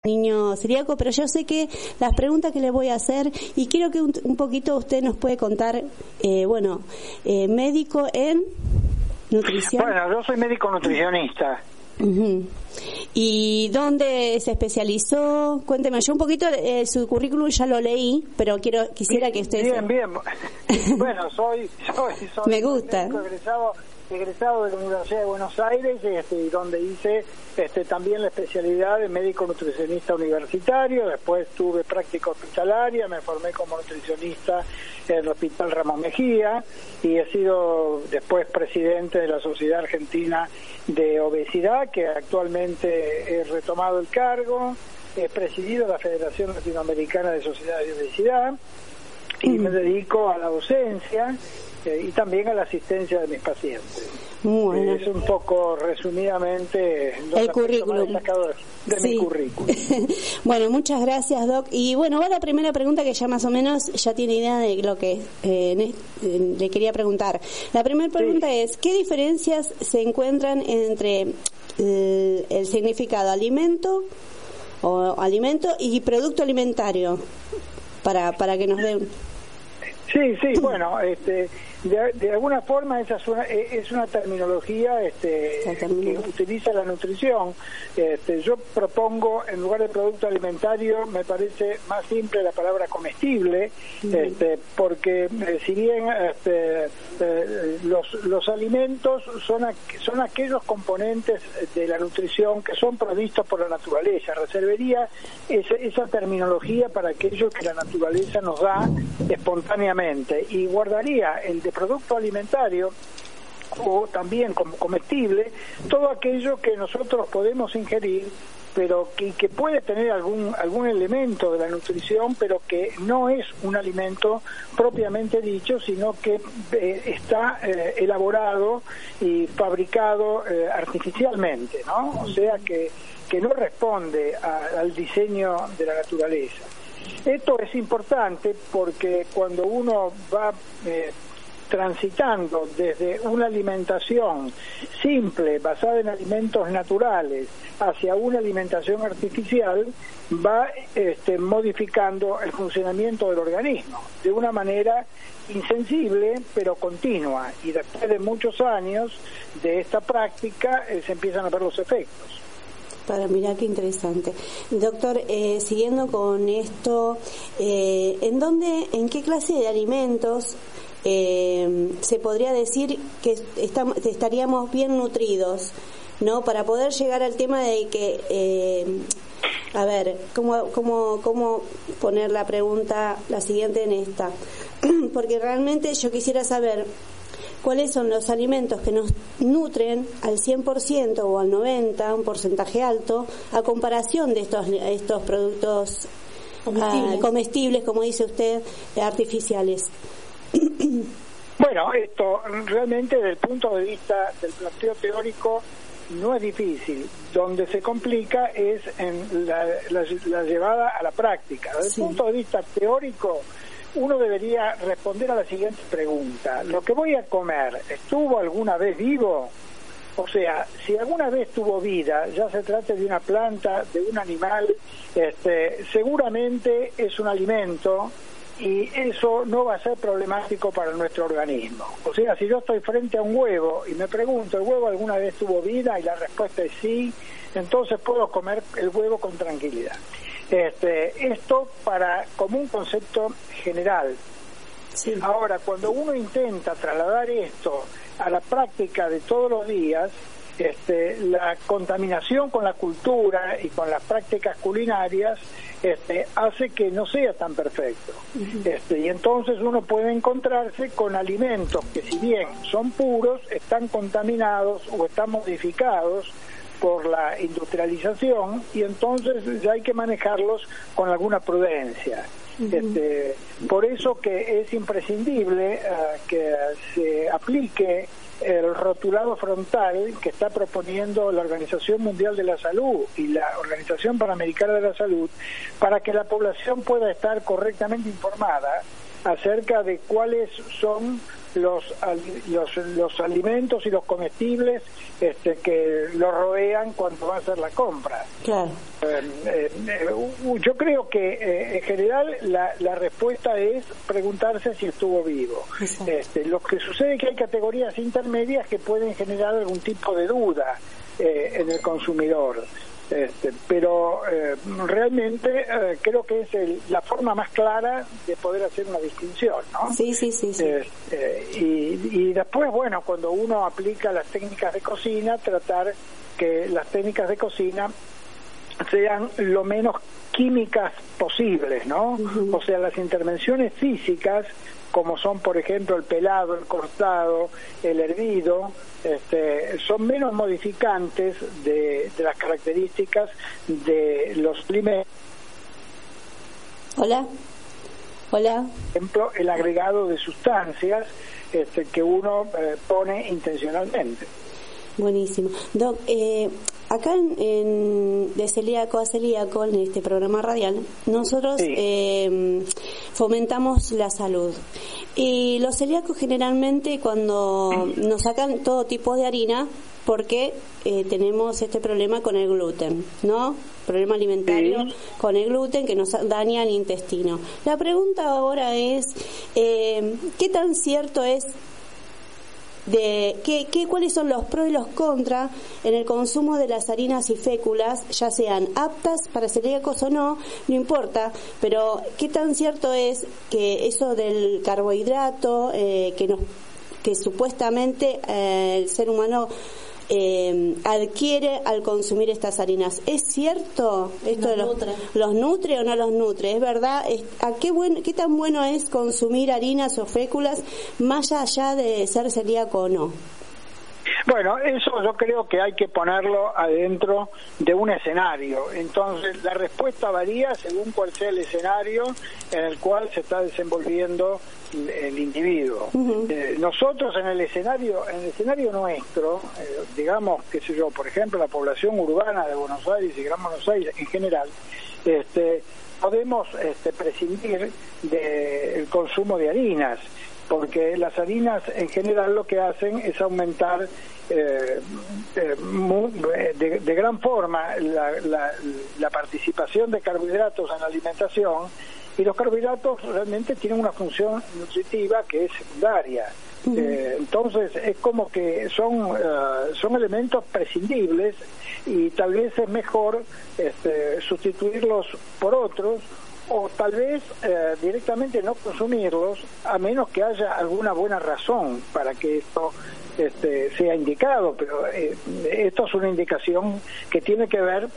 niño celíaco, pero yo sé que las preguntas que le voy a hacer, y quiero que un poquito usted nos puede contar, médico en nutrición. Bueno, yo soy médico nutricionista. Uh-huh. ¿Y dónde se especializó? Cuénteme, yo un poquito su currículum ya lo leí, pero quisiera que usted... Bien. Bueno, soy me gusta. Egresado de la Universidad de Buenos Aires, donde hice también la especialidad de médico nutricionista universitario. Después tuve práctica hospitalaria, me formé como nutricionista en el Hospital Ramón Mejía y he sido después presidente de la Sociedad Argentina de Obesidad, que actualmente he retomado el cargo. He presidido la Federación Latinoamericana de Sociedades de Obesidad y me dedico a la docencia y también a la asistencia de mis pacientes. Bueno. Es un poco resumidamente el currículum de mi currículum. Bueno, muchas gracias, Doc. Y bueno, va la primera pregunta, que ya más o menos ya tiene idea de lo que le quería preguntar. La primera pregunta es, ¿qué diferencias se encuentran entre el significado alimento y producto alimentario? Para que nos dé... Sí, bueno, de alguna forma esa es una terminología que utiliza la nutrición. Yo propongo, en lugar de producto alimentario, me parece más simple la palabra comestible, porque si bien los alimentos son aquellos componentes de la nutrición que son provistos por la naturaleza. Reservaría esa terminología para aquello que la naturaleza nos da espontáneamente, y guardaría el de producto alimentario, o también como comestible, todo aquello que nosotros podemos ingerir, pero que puede tener algún elemento de la nutrición, pero que no es un alimento propiamente dicho, sino que está elaborado y fabricado artificialmente, ¿no? O sea que no responde al diseño de la naturaleza. Esto es importante porque cuando uno va transitando desde una alimentación simple, basada en alimentos naturales, hacia una alimentación artificial, va modificando el funcionamiento del organismo de una manera insensible pero continua, y después de muchos años de esta práctica se empiezan a ver los efectos. Mirá qué interesante. Doctor, siguiendo con esto, ¿en qué clase de alimentos se podría decir que estaríamos bien nutridos, ¿no? Para poder llegar al tema de que, ¿cómo poner la pregunta, la siguiente en esta? Porque realmente yo quisiera saber cuáles son los alimentos que nos nutren al 100% o al 90%, un porcentaje alto, a comparación de estos productos comestibles, como dice usted, artificiales. Bueno, esto realmente desde el punto de vista del planteo teórico no es difícil. Donde se complica es en la llevada a la práctica. Desde el punto de vista teórico, uno debería responder a la siguiente pregunta: ¿lo que voy a comer estuvo alguna vez vivo? O sea, si alguna vez tuvo vida, ya se trate de una planta, de un animal, seguramente es un alimento, y eso no va a ser problemático para nuestro organismo. O sea, si yo estoy frente a un huevo y me pregunto, ¿el huevo alguna vez tuvo vida? Y la respuesta es sí, entonces puedo comer el huevo con tranquilidad. Esto como un concepto general. Sí. Ahora, cuando uno intenta trasladar esto a la práctica de todos los días, la contaminación con la cultura y con las prácticas culinarias hace que no sea tan perfecto. Y entonces uno puede encontrarse con alimentos que, si bien son puros, están contaminados o están modificados por la industrialización, y entonces ya hay que manejarlos con alguna prudencia. Por eso que es imprescindible que se aplique el rotulado frontal que está proponiendo la Organización Mundial de la Salud y la Organización Panamericana de la Salud, para que la población pueda estar correctamente informada acerca de cuáles son los alimentos y los comestibles que lo rodean cuando va a hacer la compra. Claro. Yo creo que en general la respuesta es preguntarse si estuvo vivo. Lo que sucede es que hay categorías intermedias que pueden generar algún tipo de duda en el consumidor. Pero realmente creo que es la forma más clara de poder hacer una distinción, ¿no? Sí. Y después, bueno, cuando uno aplica las técnicas de cocina, tratar que las técnicas de cocina sean lo menos químicas posibles, ¿no? Uh-huh. O sea, las intervenciones físicas, como son, por ejemplo, el pelado, el cortado, el hervido, son menos modificantes de las características de los alimentos. Hola. Por ejemplo, el agregado de sustancias que uno pone intencionalmente. Buenísimo. Doc, acá de Celíaco a Celíaco, en este programa radial, nosotros fomentamos la salud. Y los celíacos generalmente cuando nos sacan todo tipo de harina, porque tenemos este problema con el gluten, ¿no? Problema alimentario con el gluten que nos daña el intestino. La pregunta ahora es, ¿qué tan cierto es cuáles son los pros y los contras en el consumo de las harinas y féculas, ya sean aptas para celíacos o no importa, pero qué tan cierto es que eso del carbohidrato que supuestamente el ser humano adquiere al consumir estas harinas? ¿Es cierto esto los nutre o no los nutre? ¿Es verdad? ¿Qué tan bueno es consumir harinas o féculas más allá de ser celíaco o no? Bueno, eso yo creo que hay que ponerlo adentro de un escenario. Entonces, la respuesta varía según cuál sea el escenario en el cual se está desenvolviendo el individuo. Uh-huh. Nosotros en el escenario nuestro, digamos, qué sé yo, por ejemplo, la población urbana de Buenos Aires y Gran Buenos Aires en general, podemos prescindir del consumo de harinas, porque las harinas en general lo que hacen es aumentar de gran forma la participación de carbohidratos en la alimentación, y los carbohidratos realmente tienen una función nutritiva que es secundaria. Uh-huh. Entonces es como que son elementos prescindibles, y tal vez es mejor sustituirlos por otros, o tal vez directamente no consumirlos, a menos que haya alguna buena razón para que esto sea indicado. Pero esto es una indicación que tiene que ver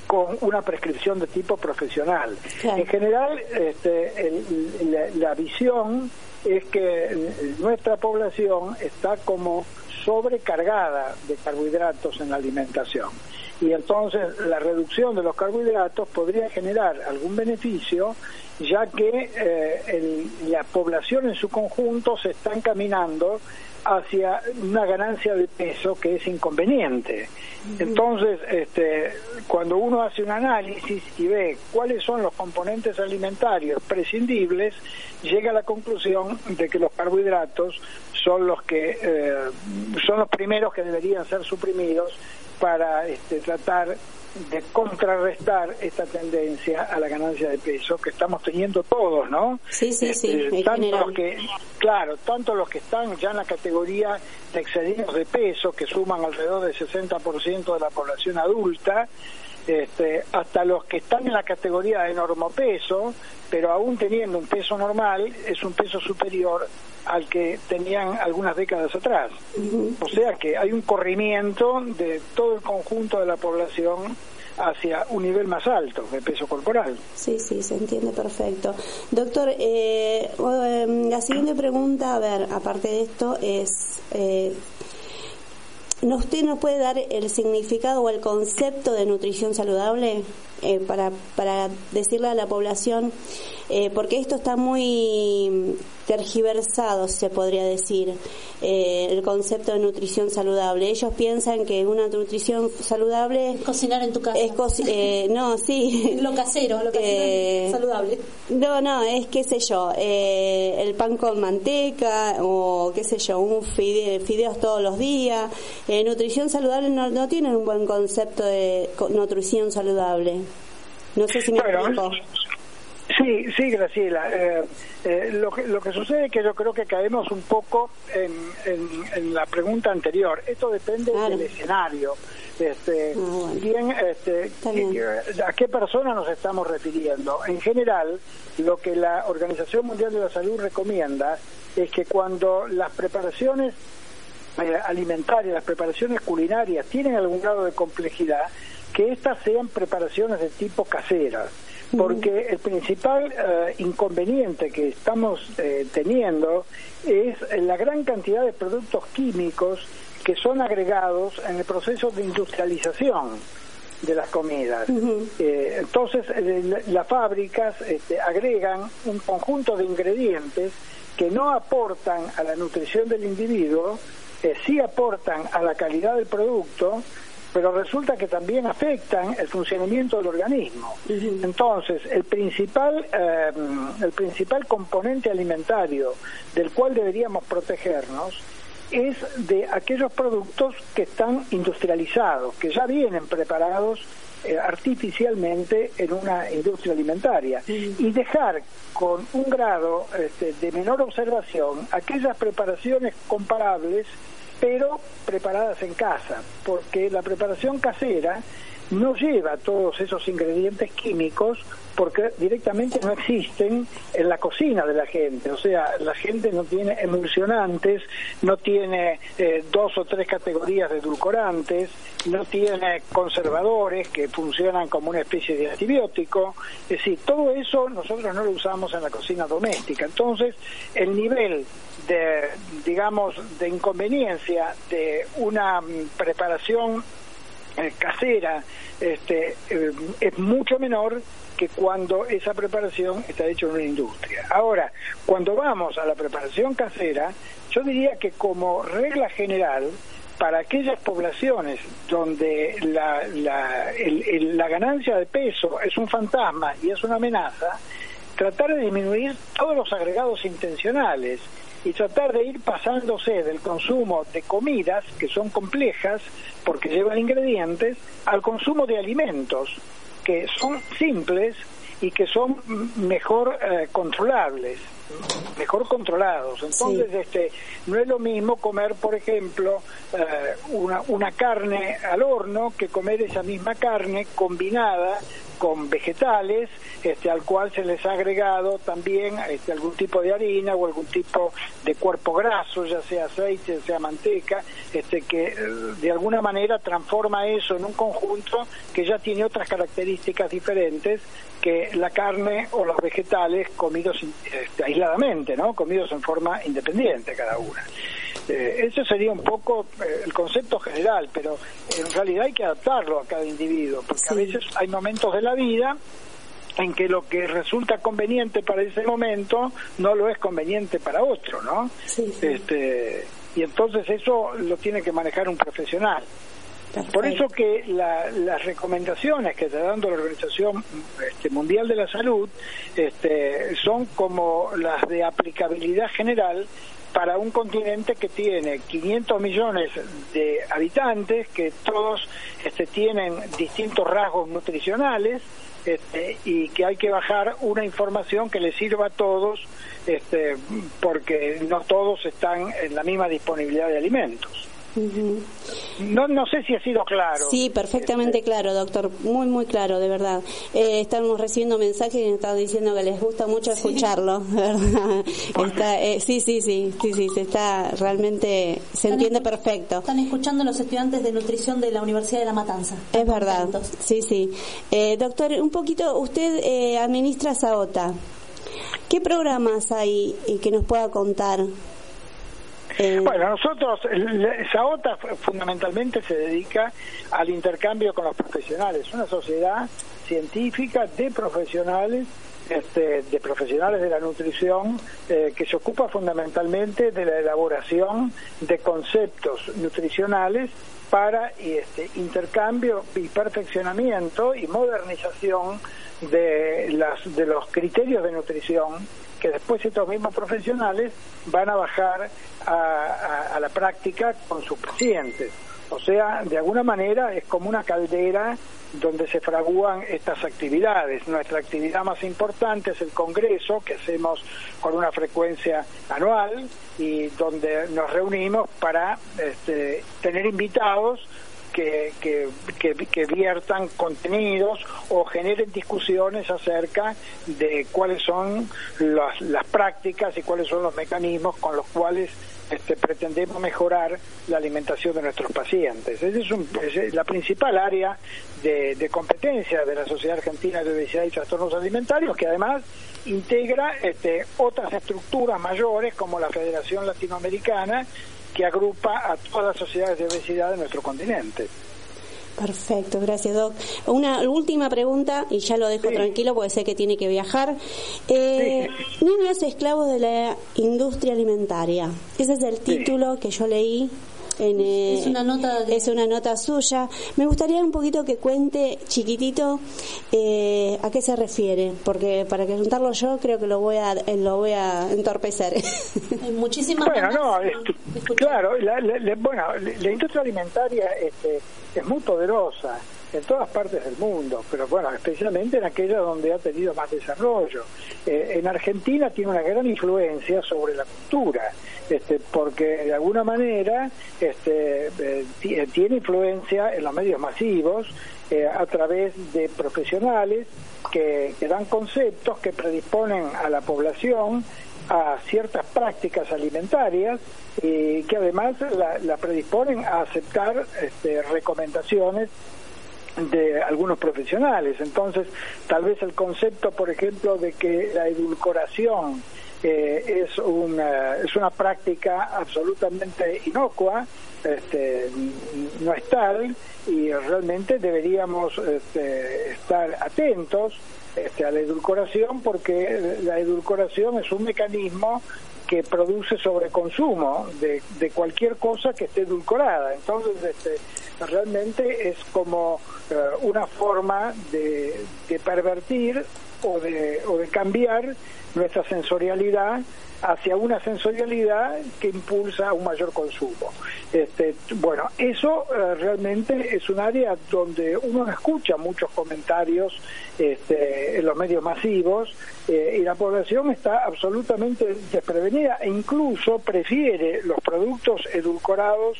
con una prescripción de tipo profesional. Claro. En general, la visión es que nuestra población está como sobrecargada de carbohidratos en la alimentación, y entonces la reducción de los carbohidratos podría generar algún beneficio, ya que la población en su conjunto se está encaminando hacia una ganancia de peso que es inconveniente. Entonces, cuando uno hace un análisis y ve cuáles son los componentes alimentarios prescindibles, llega a la conclusión de que los carbohidratos son los primeros que deberían ser suprimidos para tratar de contrarrestar esta tendencia a la ganancia de peso que estamos teniendo todos, ¿no? Sí. Tanto los que están ya en la categoría de excedidos de peso, que suman alrededor del 60% de la población adulta, hasta los que están en la categoría de normopeso, pero aún teniendo un peso normal, es un peso superior al que tenían algunas décadas atrás. Uh-huh. O sea que hay un corrimiento de todo el conjunto de la población hacia un nivel más alto de peso corporal. Sí, se entiende perfecto. Doctor, la siguiente pregunta, aparte de esto, es... ¿usted nos puede dar el significado o el concepto de nutrición saludable? para decirle a la población, porque esto está muy tergiversado, se podría decir, el concepto de nutrición saludable. Ellos piensan que una nutrición saludable es cocinar en tu casa. No, sí. Lo casero es saludable. No, es qué sé yo, el pan con manteca o qué sé yo, un fideos todos los días. Nutrición saludable no tienen un buen concepto de nutrición saludare. No sé si me explico. Sí, Graciela. Lo que sucede es que yo creo que caemos un poco en la pregunta anterior. Esto depende del escenario. Bien. ¿A qué persona nos estamos refiriendo? En general, lo que la Organización Mundial de la Salud recomienda es que cuando las preparaciones alimentarias, las preparaciones culinarias tienen algún grado de complejidad, que estas sean preparaciones de tipo caseras. Porque el principal inconveniente que estamos teniendo es la gran cantidad de productos químicos que son agregados en el proceso de industrialización de las comidas. Entonces, las fábricas agregan un conjunto de ingredientes que no aportan a la nutrición del individuo, sí aportan a la calidad del producto, pero resulta que también afectan el funcionamiento del organismo. Entonces, el principal componente alimentario del cual deberíamos protegernos es de aquellos productos que están industrializados, que ya vienen preparados artificialmente en una industria alimentaria, y dejar con un grado de menor observación aquellas preparaciones comparables pero preparadas en casa, porque la preparación casera no lleva todos esos ingredientes químicos porque directamente no existen en la cocina de la gente. O sea, la gente no tiene emulsionantes, no tiene 2 o 3 categorías de edulcorantes, no tiene conservadores que funcionan como una especie de antibiótico. Es decir, todo eso nosotros no lo usamos en la cocina doméstica. Entonces, el nivel de inconveniencia de una preparación casera es mucho menor que cuando esa preparación está hecha en una industria. Ahora, cuando vamos a la preparación casera, yo diría que como regla general, para aquellas poblaciones donde la ganancia de peso es un fantasma y es una amenaza, tratar de disminuir todos los agregados intencionales y tratar de ir pasándose del consumo de comidas que son complejas porque llevan ingredientes al consumo de alimentos que son simples y que son mejor controlables, mejor controlados. Entonces, no es lo mismo comer, por ejemplo, una carne al horno que comer esa misma carne combinada con vegetales, al cual se les ha agregado también algún tipo de harina o algún tipo de cuerpo graso, ya sea aceite, ya sea manteca, que de alguna manera transforma eso en un conjunto que ya tiene otras características diferentes que la carne o los vegetales comidos aisladamente, ¿no? Comidos en forma independiente cada una. Eso sería un poco el concepto general, pero en realidad hay que adaptarlo a cada individuo, porque a veces hay momentos de la vida en que lo que resulta conveniente para ese momento no lo es conveniente para otro, ¿no? Y entonces eso lo tiene que manejar un profesional. Por eso que las recomendaciones que está dando la Organización Mundial de la Salud son como las de aplicabilidad general para un continente que tiene 500 millones de habitantes, que todos tienen distintos rasgos nutricionales, y que hay que bajar una información que les sirva a todos, porque no todos están en la misma disponibilidad de alimentos. No sé si ha sido claro. Sí, perfectamente claro, doctor, muy claro, de verdad. Estamos recibiendo mensajes y nos están diciendo que les gusta mucho escucharlo, ¿verdad? Sí, se está realmente, entiende perfecto. Están escuchando los estudiantes de nutrición de la Universidad de La Matanza. Es verdad, sí. Doctor, un poquito, usted administra SAOTA. ¿Qué programas hay que nos pueda contar? Bueno, nosotros, SAOTA fundamentalmente se dedica al intercambio con los profesionales. Una sociedad científica de profesionales de la nutrición, que se ocupa fundamentalmente de la elaboración de conceptos nutricionales para intercambio y perfeccionamiento y modernización de los criterios de nutrición que después estos mismos profesionales van a bajar a la práctica con sus pacientes. O sea, de alguna manera es como una caldera donde se fragúan estas actividades. Nuestra actividad más importante es el congreso, que hacemos con una frecuencia anual y donde nos reunimos para tener invitados que viertan contenidos o generen discusiones acerca de cuáles son las prácticas y cuáles son los mecanismos con los cuales pretendemos mejorar la alimentación de nuestros pacientes. Es la principal área de competencia de la Sociedad Argentina de Obesidad y Trastornos Alimentarios, que además integra otras estructuras mayores como la Federación Latinoamericana, que agrupa a todas las sociedades de obesidad de nuestro continente. Perfecto, gracias, Doc. Una última pregunta y ya lo dejo tranquilo porque sé que tiene que viajar. Niños esclavos de la industria alimentaria. Ese es el título que yo leí. Es una nota suya. Me gustaría un poquito que cuente chiquitito a qué se refiere, porque para preguntarlo yo creo que lo voy a entorpecer. Hay muchísimas claro, la industria alimentaria es muy poderosa en todas partes del mundo, pero bueno, especialmente en aquellas donde ha tenido más desarrollo. En Argentina tiene una gran influencia sobre la cultura, porque de alguna manera tiene influencia en los medios masivos a través de profesionales que dan conceptos que predisponen a la población a ciertas prácticas alimentarias y que además la predisponen a aceptar recomendaciones de algunos profesionales. Entonces, tal vez el concepto, por ejemplo, de que la edulcoración es una práctica absolutamente inocua, no es tal, y realmente deberíamos estar atentos a la edulcoración, porque la edulcoración es un mecanismo que produce sobreconsumo de cualquier cosa que esté edulcorada. Entonces, realmente es como una forma de pervertir o de cambiar nuestra sensorialidad hacia una sensorialidad que impulsa un mayor consumo. Bueno, eso realmente es un área donde uno no escucha muchos comentarios en los medios masivos, y la población está absolutamente desprevenida e incluso prefiere los productos edulcorados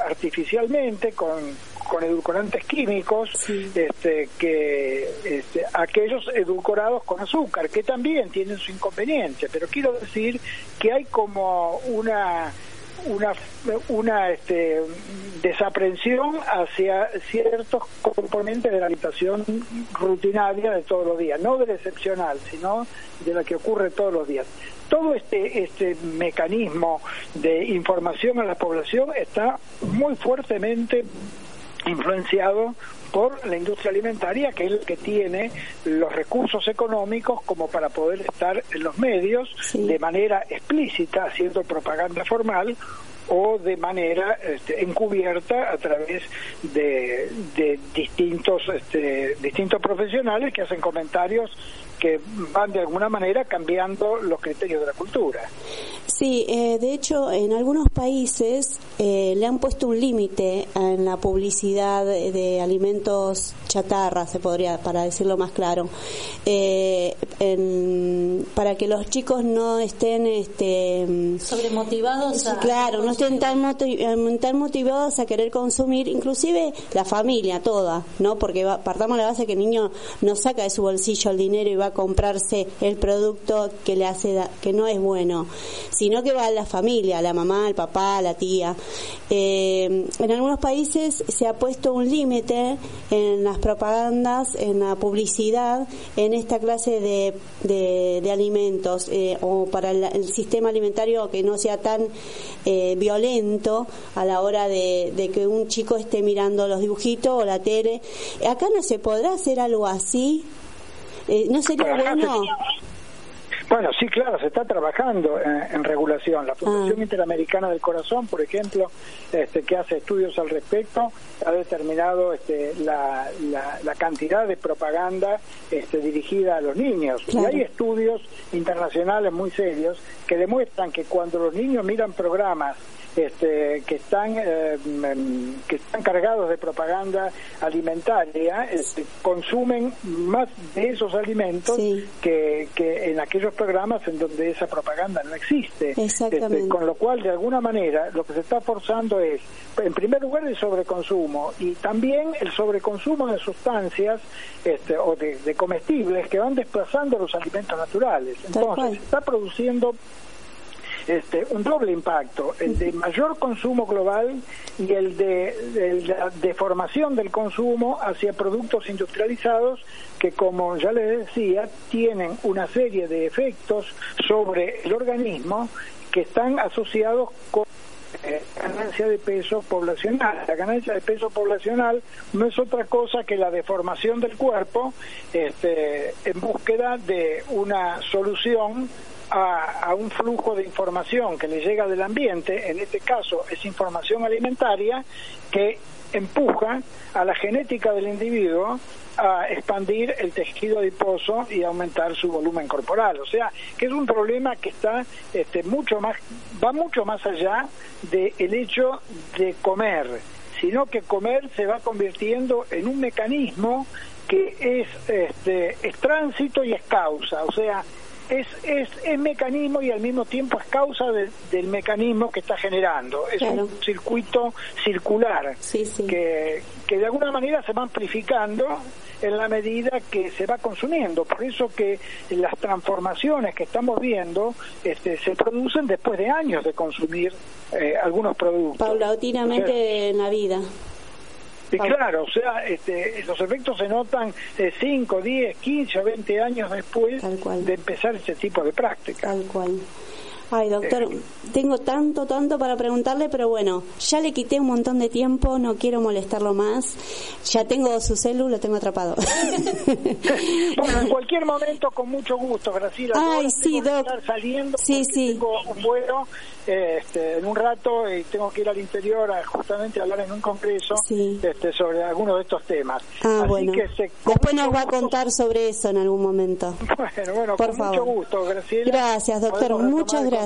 artificialmente con edulcorantes químicos, que aquellos edulcorados con azúcar, que también tienen su inconveniente. Pero quiero decir que hay como una desaprensión hacia ciertos componentes de la alimentación rutinaria de todos los días, no de la excepcional, sino de la que ocurre todos los días. Todo este mecanismo de información a la población está muy fuertemente influenciado por la industria alimentaria, que es el que tiene los recursos económicos como para poder estar en los medios de manera explícita haciendo propaganda formal o de manera encubierta a través de distintos profesionales que hacen comentarios que van de alguna manera cambiando los criterios de la cultura. Sí, de hecho en algunos países le han puesto un límite en la publicidad de alimentos chatarra, se podría, para decirlo más claro, para que los chicos no estén sobremotivados claro, no estén tan motivados a querer consumir, inclusive la familia toda, ¿no? Porque partamos de la base que el niño no saca de su bolsillo el dinero y va a comprarse el producto que le hace que no es bueno, sino que va a la familia, a la mamá, al papá, a la tía. En algunos países se ha puesto un límite en las propagandas, en la publicidad, en esta clase de alimentos, o para el sistema alimentario que no sea tan violento a la hora de que un chico esté mirando los dibujitos o la tele. Acá no se podrá hacer algo así. ¿No sería bueno? Bueno, sí, claro, se está trabajando en regulación. La Fundación Interamericana del Corazón, por ejemplo, que hace estudios al respecto, ha determinado la cantidad de propaganda dirigida a los niños. Claro. Y hay estudios internacionales muy serios que demuestran que cuando los niños miran programas que están cargados de propaganda alimentaria, consumen más de esos alimentos que en aquellos programas en donde esa propaganda no existe. Con lo cual, de alguna manera, lo que se está forzando es, en primer lugar, el sobreconsumo, y también el sobreconsumo de sustancias o de comestibles que van desplazando los alimentos naturales. Entonces, se está produciendo un doble impacto, el de mayor consumo global y el de la deformación del consumo hacia productos industrializados que, como ya les decía, tienen una serie de efectos sobre el organismo que están asociados con ganancia de peso poblacional. La ganancia de peso poblacional no es otra cosa que la deformación del cuerpo en búsqueda de una solución a un flujo de información que le llega del ambiente. En este caso es información alimentaria que empuja a la genética del individuo a expandir el tejido adiposo y aumentar su volumen corporal. O sea, que es un problema que está va mucho más allá del hecho de comer, sino que comer se va convirtiendo en un mecanismo que es tránsito y es causa. O sea, es mecanismo y al mismo tiempo es causa del mecanismo que está generando. Es un circuito circular que de alguna manera se va amplificando en la medida que se va consumiendo. Por eso que las transformaciones que estamos viendo se producen después de años de consumir algunos productos. Paulatinamente en la vida. Y claro, o sea, los efectos se notan 5, 10, 15 o 20 años después de empezar este tipo de práctica. Tal cual. Ay, doctor, tengo tanto para preguntarle, pero bueno, ya le quité un montón de tiempo, no quiero molestarlo más. Ya tengo su celu, lo tengo atrapado. Bueno, en cualquier momento, con mucho gusto, Graciela. Ay, sí, doc. Estar saliendo, sí. Tengo un vuelo en un rato y tengo que ir al interior justamente a hablar en un congreso sobre algunos de estos temas. Así bueno. Que después nos va a contar sobre eso en algún momento. Bueno, por con favor. Mucho gusto, Graciela. Gracias, doctor. Muchas gracias.